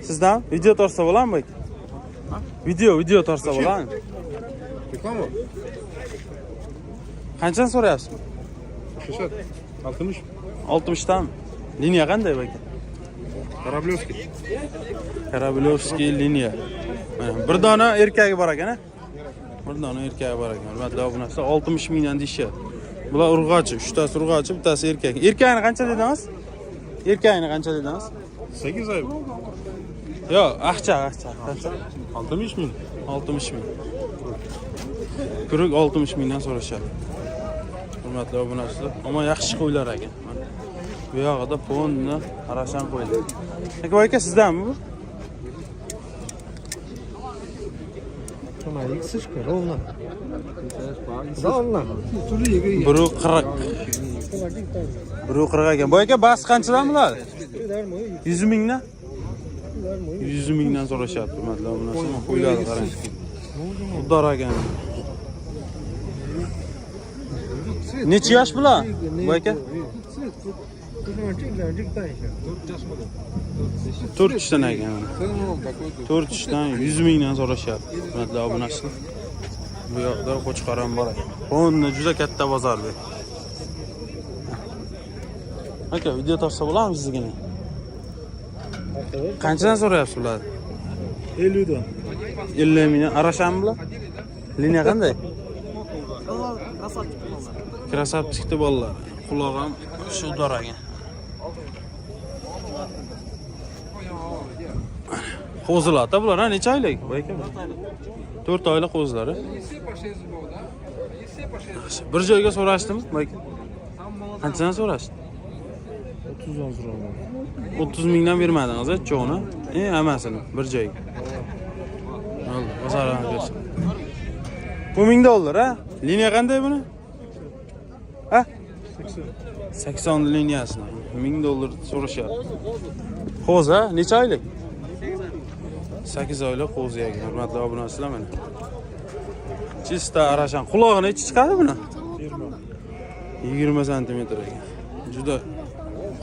Sizdan video tortsa bo'ladimi aka? Video tortsa bo'ladimi? Reklama. Qanchani so'rayapsiz? 60. 60 dan. Liniya qanday aka? Karablevskiy liniya. Mana bir dona erkagi bor ekan-a? Bir dona erkagi bor ekan. Hurmatli obunachilar, 60 mingdan deyishyapti. Bular urg'ochi, 3 tasi urg'ochi, bittasi erkak. Erkagini qancha dedingiz? Erkagini qancha dedingiz? 8 oy. Yo'q, aqcha. Qancha? 60 ming. 60 ming. Kuruk 60 mingdan so'rashadi. Hurmatli obunachilar, ammo yaxshi qo'ylar ekan. Bu yog'ida ponni, arashan qo'ylar. Aka sizdanmi bu? Ровно. Ровно. Biru 40. Biru 40 ekan. Bu aka bas qanchadan bo'ladi? 100 mingdan? 100 mingdan so'rashyapti, hurmatli obunachilar. Qo'ylarni qarang. Xuddor ekan. Necha yosh bular? Bu aka? 4 yoshdan ekan. 4 yoshdan 100 mingdan so'rashyapti, hurmatli obunachilar. Bu yoqda qo'chqoram bor ekan. Qonni juda katta bozor bu. Aka, video tortsa bo'ladimi sizga? Qanchadan so'rayapsiz ular? 50 dan. 50 mingdan. Arashanmi bular? Liniya qanday? Krasavchikda bolalar. Quloq ham shu dor ekan. Qo'zilar-da bular, ha, necha oylik? Bu aka. 4 oylik qo'zilar. Bir joyga so'rashdimi, bu aka? Qanchadan so'rashdi? 30 dan so'radim. 30 mingdan bermadingiz, cho'g'ni. Hammasini bir joyga. Oldi, bozoringiz bersin. Bu $1000, ha? Liniya qanday buni? Ha? 80 liniyasini. $1000 so'rashyapti. Qo'z, ha? Necha oylik? 8 oylik qo'zi ekan. Hurmatli obunachilar, mana. Chista arashan. Qulog'ini ichi chiqadi buni? 20 sm ekan. Juda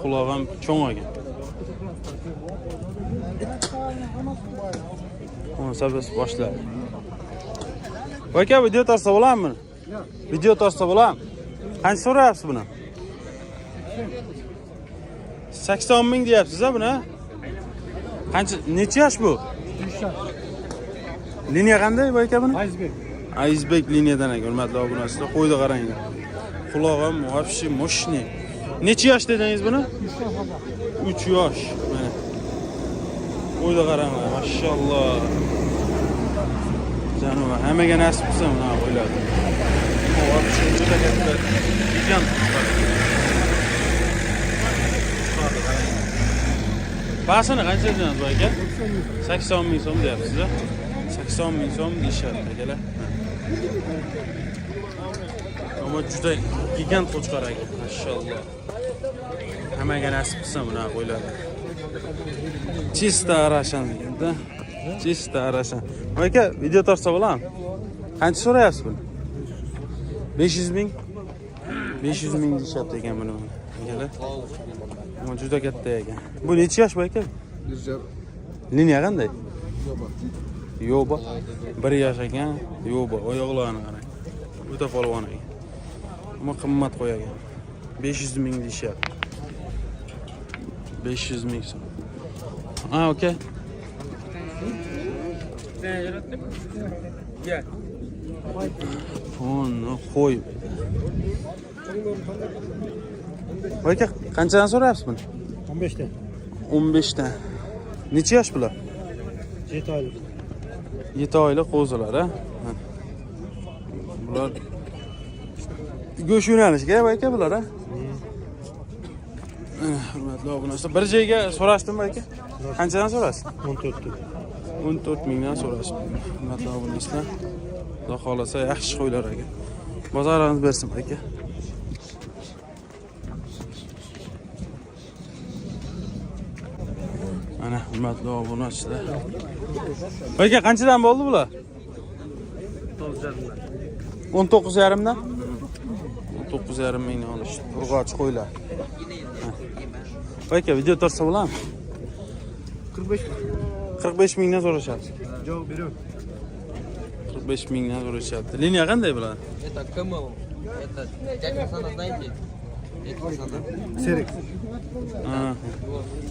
quloq ham cho'ng ekan. Ona sabas boshlar. Aka, video tortsa bo'ladimi? Video tortsa bo'ladimi? Qancha so'rayapsiz buni? 80 ming deyapsiz-a buni? Qancha, necha yosh bu? Liniya qanday bu aka buni? Iceberg liniyadan ekan, hurmatli obunachilar. Qo'ydi qaranglar. Quloq ham вообще moshni. Necha yosh dedingiz buni? 3 yosh. Mana. Qo'ydi qaranglar, mashalloh. Janob, hammaga nasib qilsa mana qo'yiladi. Вообще juda katta gigant. Basini qancha dedingiz bu aka? 80 ming so'm deyapsiz-a? 80 ming so'm deyishyapti akalar. Ammo juda gigant qo'chqor ekan, mashalloh. Hammaga nasib qilsa buni qo'yiladi. Chista arashan deganda. Chista arashan. Aka, video tortsa bo'ladimi? Qancha so'rayapsiz buni? 500 ming. 500 ming deyishyapti ekan buni. Akalar. Ammo juda katta ekan. Bu necha yosh bu aka? 1 Liniya qanday? Yo'ba. 1 yosh ekan. Yo'ba, oyoqlarini qarang. O'ta polvon ekan. Ammo qimmat qo'yagan. 500 ming deyishyapti. 500 ming so'm. Ha, aka. Gel. Onu qo'y. Aka, qanchadan so'rayapsiz buni? 15 dan. 15 dan. Necha yosh bular? 7 oylik. 7 oylik qo'zilar, ha. Bular go'sht yo'nalishiga aka bular, ha. Hurmatli obunachilar, bir joyga so'rashdimmi aka? Qanchadan so'rasiz? 14 dan. 14 mingdan so'rashdi. Hurmatli obunachilar, Xudo xolasa yaxshi qo'ylar aka. Bozoringiz bersin aka. Mana hurmatli obunachilar. Aka, qanchadan bo'ldi bular? 19,5 dan. 19,5 mingdan olishdi. Urg'och qo'ylar. Aka, video tortsa bo'ladimi? 45 45 mingdan so'rashyapti. Javob beraman. 45 mingdan so'rashyapti. Liniya qanday bular? Это КМ. Это дядя Хасана, знаете? Дядя Хасана. Serik. Ha.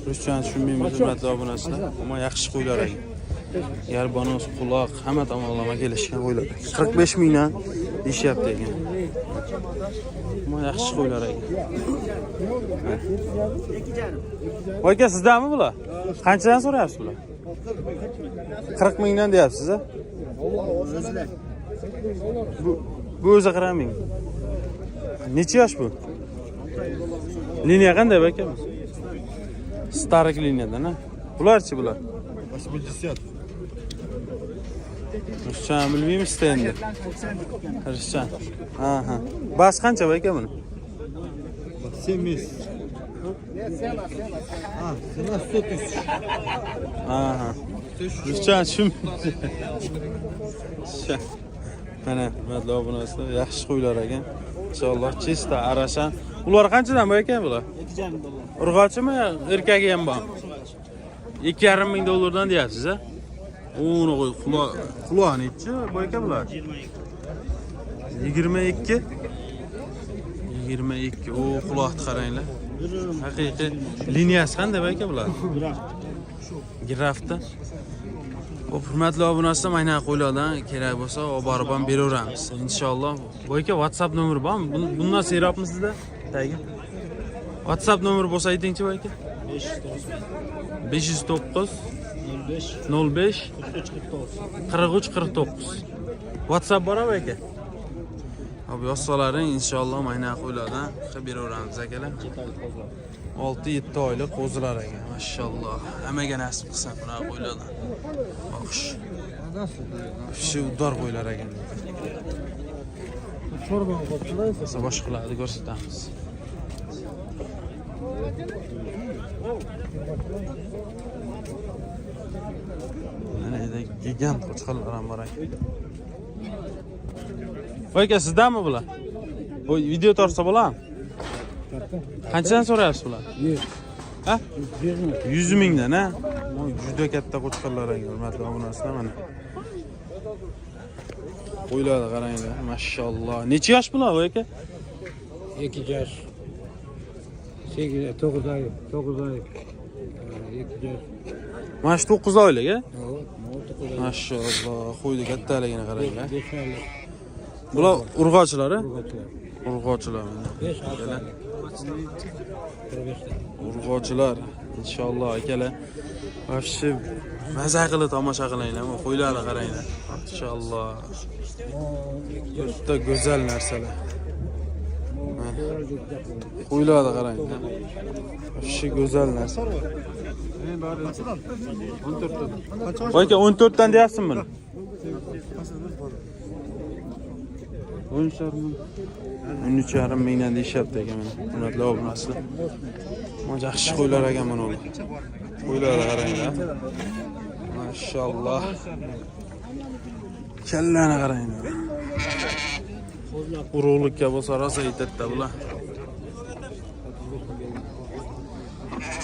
Ruschani tushunmaymiz, hurmatli obunachilar. Ammo yaxshi qo'ylar ekan. Yarbonos, quloq, hamma tomonlama kelishgan qo'ylar. 45 mingdan deyishyapti ekan. Ammo yaxshi qo'ylar ekan. Aka, sizdanmi bular? Qanchadan so'rayapsiz bular? 40 mingdan deyapsiz-a? Bu o'zi 40 ming. Necha yosh bu? Liniya qanday aka? Starik liniyadan, ha? Bularchi bular? 80. Ruschani bilmaymiz endi. Ruschan. Aha. Bas qancha aka buni? 70. Ha, 100 Aha. Ruschani tushunmaydi. Mana hurmatli obunachilar, yaxshi qo'ylar ekan. Inshaalloh chista arashan. Ular qanchadan bu ekan bular? $2,5. Urg'ochimi, erkagi ham bor? $2,5 deyapsiz-a? Uni qo'y, quloq nechi bu ekan bular? 22. 22. O quloqni qaranglar. Haqiqiy liniyasi qanday bu aka bular? Grafda. Hurmatli obunachilar, mana qo'ylardan kerak bo'lsa, olib borib ham beraveramiz. Inshaalloh. Bu aka WhatsApp nomeri bormi? Bundan seryapmiz sizda? Tagi. WhatsApp nomeri bo'lsa aytingchi bu aka. 509 05 43 49. WhatsApp bormi aka? Abi yossalaring inshaalloh mana qo'ylardan qilib beraveramiz akalar. 6-7 oylik qo'zilar ekan, mashalloh. Hammaga nasib qilsin bunaqa qo'ylardan. Xo'sh. Shu udor qo'ylar ekan. Chorban qopchilaysiz. Boshqalarni ko'rsatamiz. Mana edi gigant qo'chqorlar ham bor ekan. Aka, sizdanmi bular? Bu video tortsa bo'ladimi? Qanchadan so'rayapsiz bular? 100. Ha? 100 mingdan, ha? Juda katta qo'chqorlar ekan, hurmatli obunachilar mana. Qo'ylarni qaranglar, mashalloh. Necha yosh bular aka? 2 yosh. 8 9 oy. 9 oy. 2 yosh. Mana shu 9 oylik, ha? Mashalloh, qo'ydi kattaligini qaranglar. 5 oylik. Bular urg'ochilar, ha? Urg'ochilar. Urg'ochilar. Inshaalloh akalar. Vafshi maza qilib tomosha qilinglar, qo'ylarni qaranglar. Inshaalloh. Juda go'zal narsalar. Qo'ylarni qaranglar. Vafshi go'zal narsa. 14 dan. Aka 14 dan deyapsizmi buni? 13,5 mingdan deyishyapti ekan mana. Hurmatli obunachilar. Mana yaxshi qo'ylar ekan mana ular. Qo'ylarga qaranglar. Mashalloh. Kallani qaranglar. Urug'likka bo'lsa rosa yetadi bular.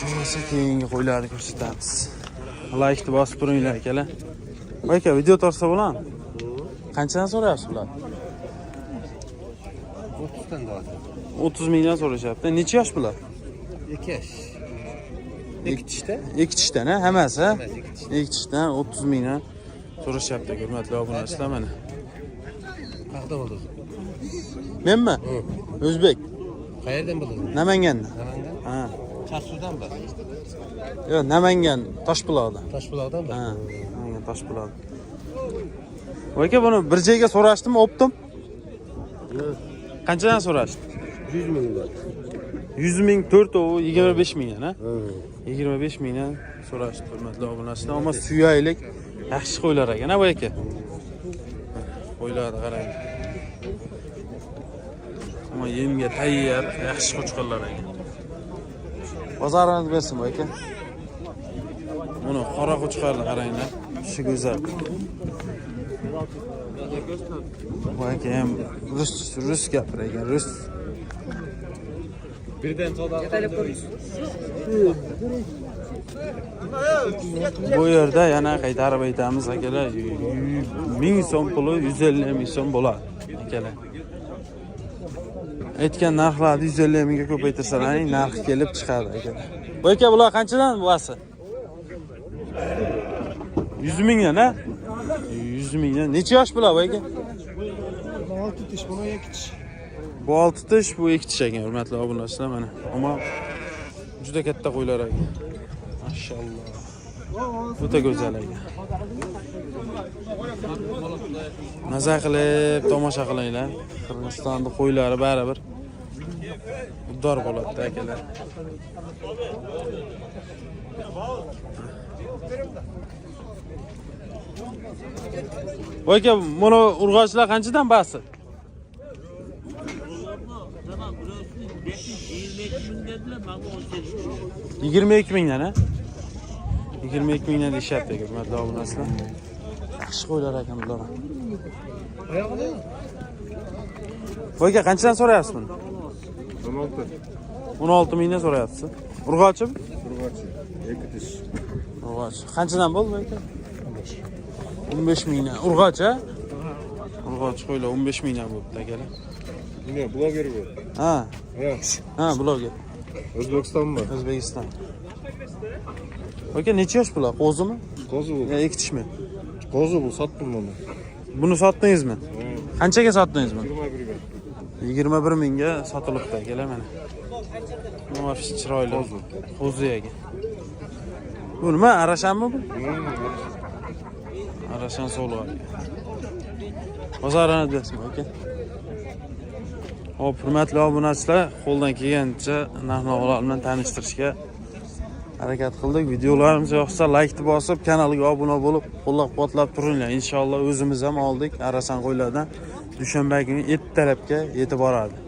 Mana keyingi qo'ylarni ko'rsatamiz. Like bosib turinglar akalar. Aka, video tortsa bo'ladimi? Qanchadan so'rayapsiz bular? 30'dan da var. 30 mingdan so'rashyapti. Necha yosh bular? 2 yaş. 2 tishda? 2 tishdan, ha? Hammasi, ha? 2 tishdan 30 mingdan so'rashyapti, hurmatli obunachilar mana. Qayerdan bo'ldingiz? Menmi? O'zbek. Qayerdan bo'ldingiz? Namangandan. Namangan? Ha. Charsudanmi? Yo'q, Namangan, Toshbuloqdan. Toshbuloqdanmi? Ha, Namangan Toshbuloq. Aka, buni bir joyga so'rashdimmi, opdim? Yo'q. Qanchadan so'rashdi? 100 ming bor. 100 ming 4 o 25 mingdan, ha? 25 mingdan so'rashdi, hurmatli obunachilar. Ammo suyaylik yaxshi qo'ylar ekan, ha bu aka. Qo'ylarni qarang. Ammo yemga tayyor, yaxshi qo'chqorlar ekan. Bozoringiz bersin bu aka. Mana qora qo'chqorni qaranglar. Shu go'zal. Bu aka ham rus gapir ekan, rus. Birden soda. Bu yerda yana qaytarib aytamiz akalar, 1000 so'm puli 150 ming so'm bo'ladi akalar. Aytgan narxlarni 150 mingga ko'paytirsalaring narxi kelib chiqadi akalar. Bu aka bular qanchadan buasi? 100 mingdan, ha? 100 mingdan. Necha yosh bular bu aka? 6 tish, buni 2 tish. Bu 6 tish, bu 2 tish ekan, hurmatli obunachilar mana. Ammo juda katta qo'ylar ekan. Mashalloh. O'ta go'zal ekan. Maza qilib tomosha qilinglar. Qirg'izistonning qo'ylari baribir uddor bo'ladi akalar. Voy aka, buni urg'ochlar qanchadan basi? 22 mingdan, ha? 22 mingdan deyishyapti aka, hurmatli obunachilar. Yaxshi qo'ylar ekan bular. Voy aka, qanchadan so'rayapsiz buni? 16 mingdan so'rayapsiz. Urg'ochi? Urg'ochi, 2 tish. Urg'och. Qanchadan bo'ldi voy aka? 15 mingdan. Urg'och, ha? Urg'och qo'ylar 15 mingdan bo'libdi akalar. Ne, bloger bu. Ha. Ya, Ha, bloger. O'zbekistonmi? O'zbekiston. Aka, necha yosh bular? Qo'zimi? Qo'zi bu. Yo, ikki tishmi? Qo'zi bu, sotdim buni. Buni sotdingizmi? Qanchaga sotdingizmi? 21 ga. 21 mingga sotilibdi akalar mana. Muafish chiroyli. Qo'zi ekan. Bu nima? Arashanmi bu? Arashan so'lg'ar. Bozorini bilasizmi aka? Hop, hurmatli obunachilar, qo'ldan kelgancha narx-navolar bilan tanishtirishga harakat qildik. Videolarimiz yoqsa like bosib, kanalga obuna bo'lib, qo'llab-quvvatlab turinglar. Inshaalloh o'zimiz ham oldik Arasan qo'ylardan. Dushanba kuni ertalabga yetib boradi.